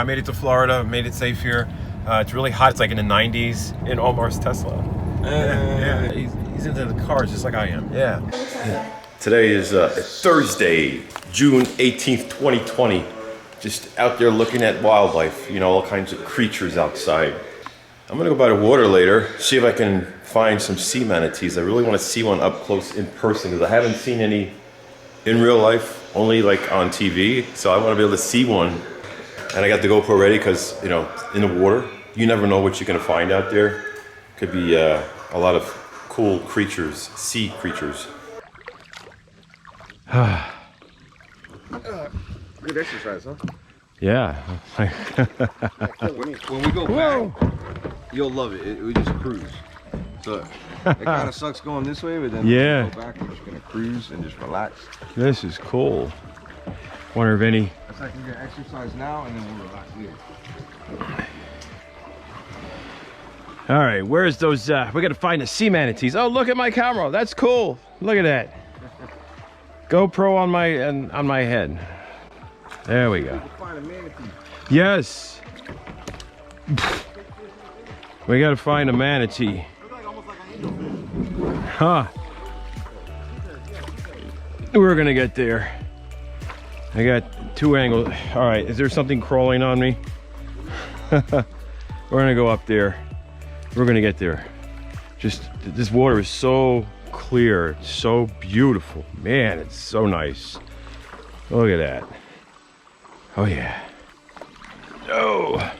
I made it to Florida, made it safe here. It's really hot. It's like in the 90s in Omar's Tesla. Yeah. He's into the cars just like I am. Yeah. Today is Thursday, June 18th, 2020. Just out there looking at wildlife, you know, all kinds of creatures outside. I'm gonna go by the water later, see if I can find some sea manatees. I really want to see one up close in person because I haven't seen any in real life, only like on TV. So I want to be able to see one. And I got the GoPro ready because, you know, in the water, you never know what you're gonna find out there. Could be a lot of cool creatures, sea creatures. Good exercise, huh? Yeah. When we go back, you'll love it. We just cruise. So it kind of sucks going this way, but then when we go back, we're just gonna cruise and just relax. This is cool. Wonder if any. That's like we're gonna exercise now and then we'll relax later. All right, where's those? We gotta find the sea manatees. Oh, look at my camera. That's cool. Look at that. GoPro on my head. There we go. Find a manatee. Yes. We gotta find a manatee. Huh. We're gonna get there. I got two angles. All right, is there something crawling on me? We're gonna go up there. We're gonna get there. Just, this water is so clear, so beautiful. Man, it's so nice. Look at that. Oh yeah. Oh.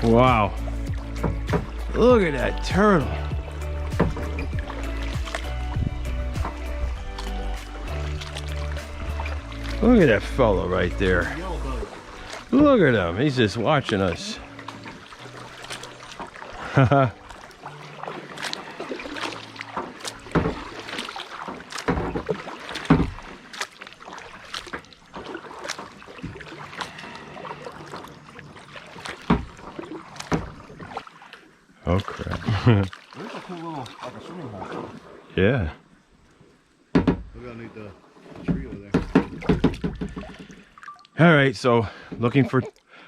Wow. Look at that turtle. Look at that fellow right there. Look at him. He's just watching us. Oh crap. There's a cool little, like a swimming hole. Yeah. We're gonna need the tree over there. All right, so looking for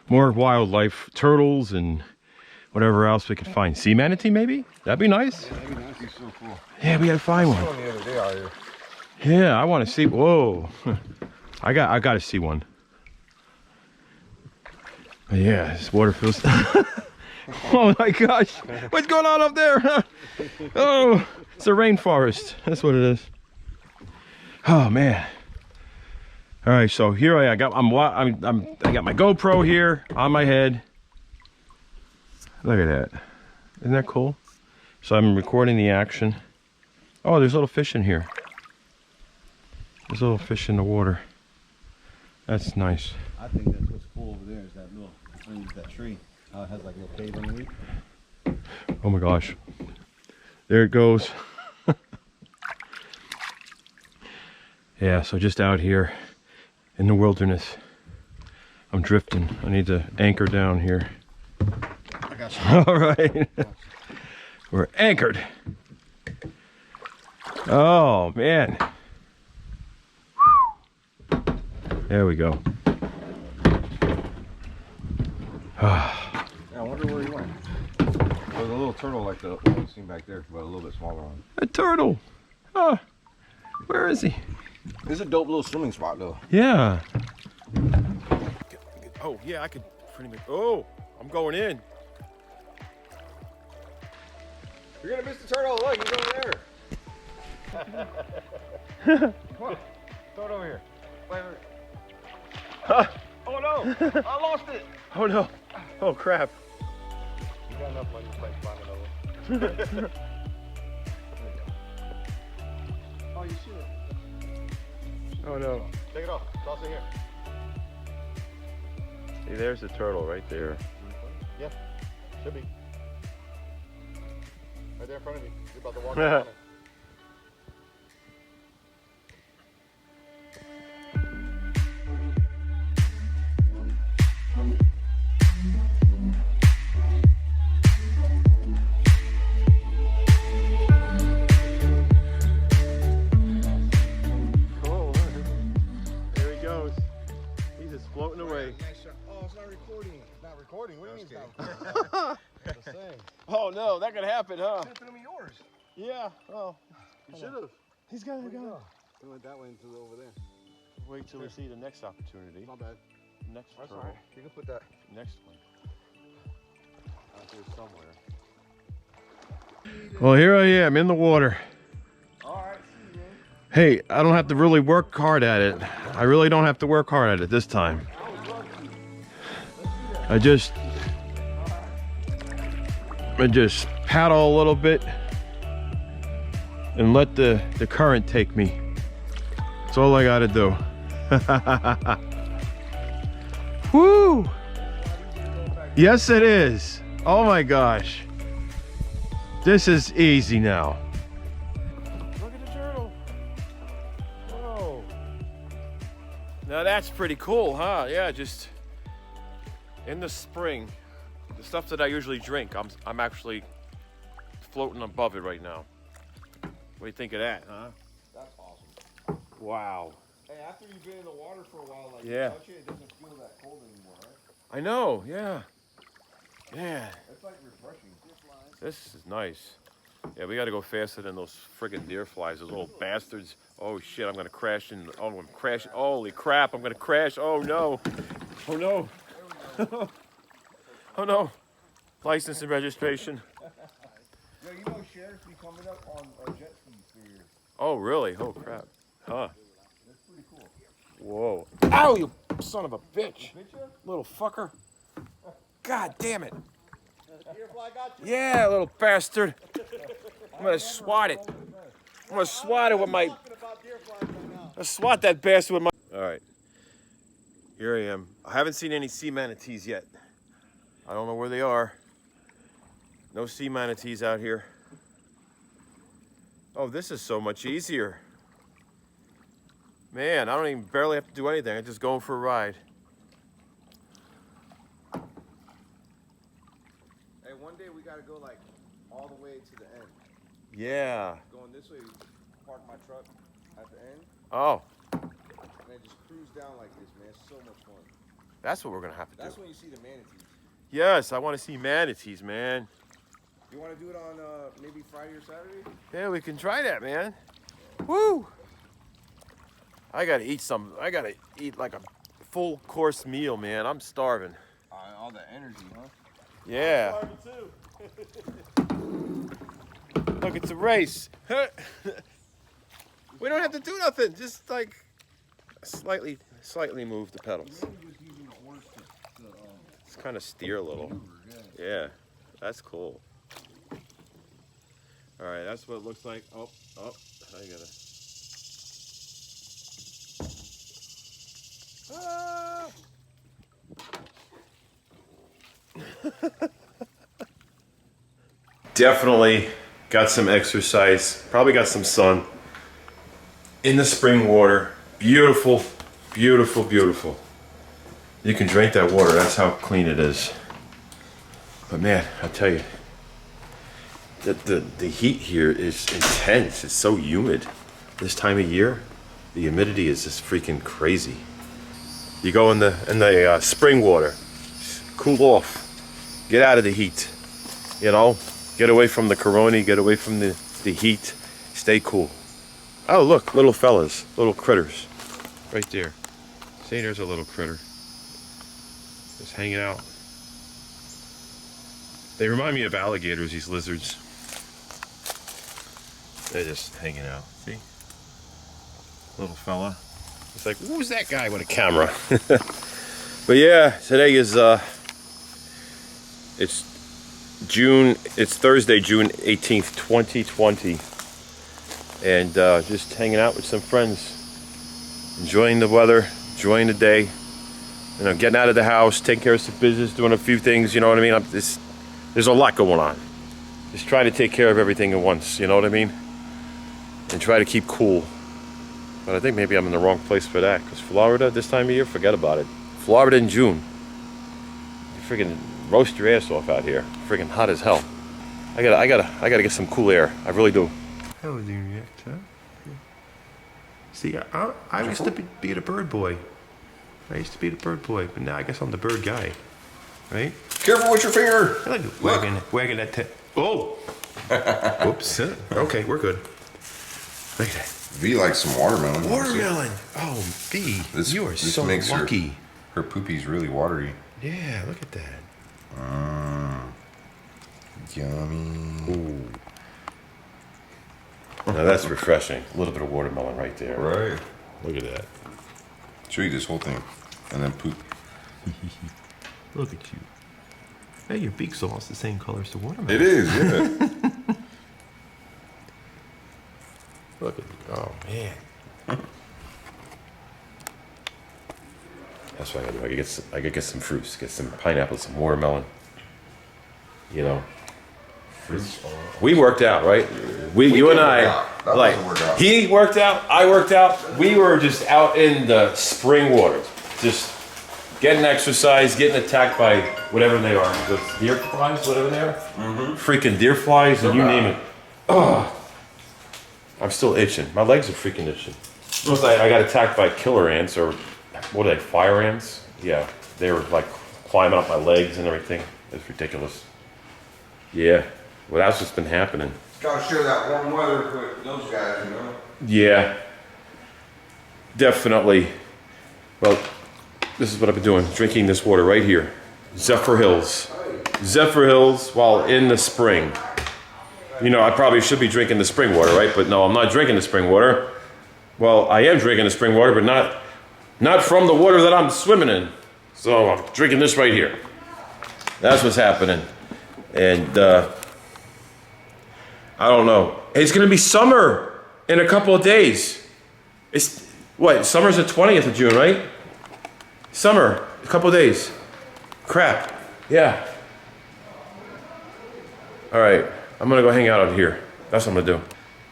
more wildlife, turtles and whatever else we could find. Sea manatee maybe? That'd be nice. Yeah, that'd be nice. He's so cool. Yeah, we gotta find one. I saw him the other day out here. Yeah, I want to see. Whoa. I got to see one. Yeah, this water feels. Oh my gosh, what's going on up there? Oh, it's a rainforest. That's what it is. Oh man. All right, so here I got. I got my GoPro here on my head. Look at that. Isn't that cool? So I'm recording the action. Oh, there's little fish in here. There's little fish in the water. That's nice. I think that's what's cool over there is that little underneath that tree. How it has like a little cave underneath. Oh my gosh. There it goes. Yeah, so just out here in the wilderness. I'm drifting. I need to anchor down here. I got you. All right. We're anchored. Oh, man. There we go. Yeah, I wonder where he went. There's a little turtle like the one you seen back there, but a little bit smaller one. A turtle. Huh. Where is he? This is a dope little swimming spot though. Yeah. Oh, yeah, I could pretty much. Oh, I'm going in. You're gonna miss the turtle. Look, he's over there. Come on, throw it over here. Wait. Huh. Oh no, I lost it. Oh, no. Oh, crap. You got enough money to play climbing over. Oh, you should. Oh, no. Take it off. Toss it here. See, there's the turtle right there. Yeah, should be. Right there in front of you. You're about to walk on it. Floating away. Oh, it's not recording. It's not recording. What do you mean it's not recording? Oh no, that could happen, huh? You threw me yours. Yeah. Oh, You should have. he's got to go. We went that way into over there. Wait till we see the next opportunity. My bad. Next That's turtle. all right. You can put that Next one. out there somewhere. Well, here I am in the water. All right. See you, man. Hey, I don't have to really work hard at it. I really don't have to work hard at it this time. I just paddle a little bit and let the current take me. That's all I gotta do. Woo! Yes, it is. Oh my gosh. This is easy now. Look at the turtle. Whoa. Now that's pretty cool, huh? Yeah, just in the spring, the stuff that I usually drink, I'm actually floating above it right now. What do you think of that, huh? That's awesome. Wow. Hey, after you've been in the water for a while, like Yeah. you touch it, it doesn't feel that cold anymore, right? I know, yeah. Yeah. It's like refreshing. This is nice. Yeah, we gotta go faster than those friggin' deer flies, those little bastards. Oh shit, I'm gonna crash in. Oh, I'm crashing. Holy crap, I'm gonna crash. Oh no. Oh no. Oh no. License and registration. Yo, you know sheriffs be coming up on jet skis for years. Oh really? Oh crap. Huh. That's pretty cool. Whoa. Ow, you son of a bitch. Picture? Little fucker. God damn it. Deer fly got you? Yeah, little bastard. I'm gonna swat it. I'm gonna swat it with my. Talking about deer flies right now. I'll swat that bastard with my. All right. Here I am. I haven't seen any sea manatees yet. I don't know where they are. No sea manatees out here. Oh, this is so much easier. Man, I don't even barely have to do anything. I'm just going for a ride. Hey, one day we gotta go like all the way to the end. Yeah. Going this way, park my truck at the end, Oh, and then just cruise down like this, man. It's so much fun. that's what we're gonna have to That's do. when you see the manatees. Yes, I want to see manatees, man. You want to do it on maybe Friday or Saturday? Yeah, we can try that, man. Woo! I gotta eat some. I gotta eat like a full course meal, man. I'm starving. All that energy, huh? Yeah. Look, it's a race. We don't have to do nothing. Just like slightly move the pedals. Maybe just using the horse to It's kind of steer a little. Yeah, that's cool. All right, that's what it looks like. Oh, I gotta. Ah! Definitely got some exercise. Probably got some sun. in the spring water. Beautiful, beautiful, beautiful. You can drink that water, that's how clean it is. But man, I tell you, the heat here is intense. It's so humid. This time of year, the humidity is just freaking crazy. You go in the spring water, cool off, get out of the heat, you know, get away from the corona, get away from the heat, stay cool. Oh look, little fellas, little critters, right there. See, there's a little critter, just hanging out. They remind me of alligators, these lizards. They're just hanging out, see? Little fella. It's like, who's that guy with a camera? But yeah, today is, it's Thursday, June 18th, 2020. And just hanging out with some friends. Enjoying the weather, enjoying the day. You know, getting out of the house, taking care of some business, doing a few things, you know what I mean? There's a lot going on. Just trying to take care of everything at once, you know what I mean? And try to keep cool. But I think maybe I'm in the wrong place for that, because Florida this time of year, forget about it. Florida in June. You freaking roast your ass off out here. Freaking hot as hell. I gotta get some cool air. I really do. How was you react, huh? See, I used to be the bird boy. I used to be the bird boy, but now I guess I'm the bird guy. Right? Careful with your finger! I like wagging that tail. Oh! Oops. Okay, we're good. Look at that. V likes some watermelon. Watermelon! Oh, V, you are so lucky. Her poopy's really watery. Yeah, look at that. Yummy. Ooh. Now that's refreshing. A little bit of watermelon right there. Right. Look at that. Should eat this whole thing and then poop. Look at you. Hey, your beak's almost the same color as the watermelon. It is, yeah. Look at, oh man. That's what I gotta do. I gotta get some fruits, get some pineapple, some watermelon. You know. We worked out, right? You and I, like, he worked out, I worked out. We were just out in the spring water, just getting exercise, getting attacked by whatever they are, the deer flies, whatever they are. Freaking deer flies, and you name it. Oh. I'm still itching. My legs are freaking itching. I got attacked by killer ants, or what are they, fire ants? Yeah, they were like climbing up my legs and everything. It's ridiculous. Yeah, well that's what's been happening. Gotta share that warm weather with those guys, you know? Yeah, definitely. Well, this is what I've been doing, drinking this water right here. Zephyr Hills. Zephyr Hills while in the spring. You know, I probably should be drinking the spring water, right? But no, I'm not drinking the spring water. Well, I am drinking the spring water, but not from the water that I'm swimming in. So I'm drinking this right here. That's what's happening. And I don't know. It's gonna be summer in a couple of days. It's, what, summer's the 20th of June, right? Summer, a couple of days. Crap, yeah. All right. I'm gonna go hang out here. That's what I'm gonna do.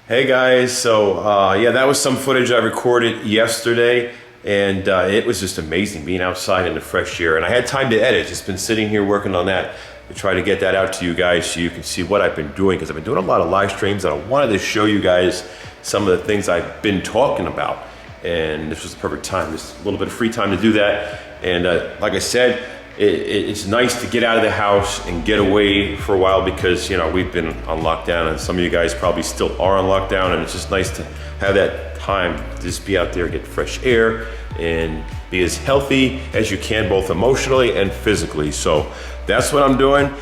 Hey guys, so yeah, that was some footage I recorded yesterday, and it was just amazing being outside in the fresh air. And I had time to edit, just been sitting here working on that to try to get that out to you guys so you can see what I've been doing, because I've been doing a lot of live streams and I wanted to show you guys some of the things I've been talking about. And this was the perfect time, just a little bit of free time to do that. And like I said, it's nice to get out of the house and get away for a while, because you know we've been on lockdown, and some of you guys probably still are on lockdown, and it's just nice to have that time to just be out there, get fresh air, and be as healthy as you can, both emotionally and physically. So that's what I'm doing.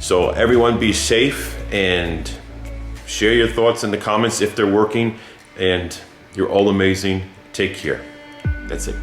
So everyone be safe and share your thoughts in the comments if they're working, and you're all amazing. Take care. That's it.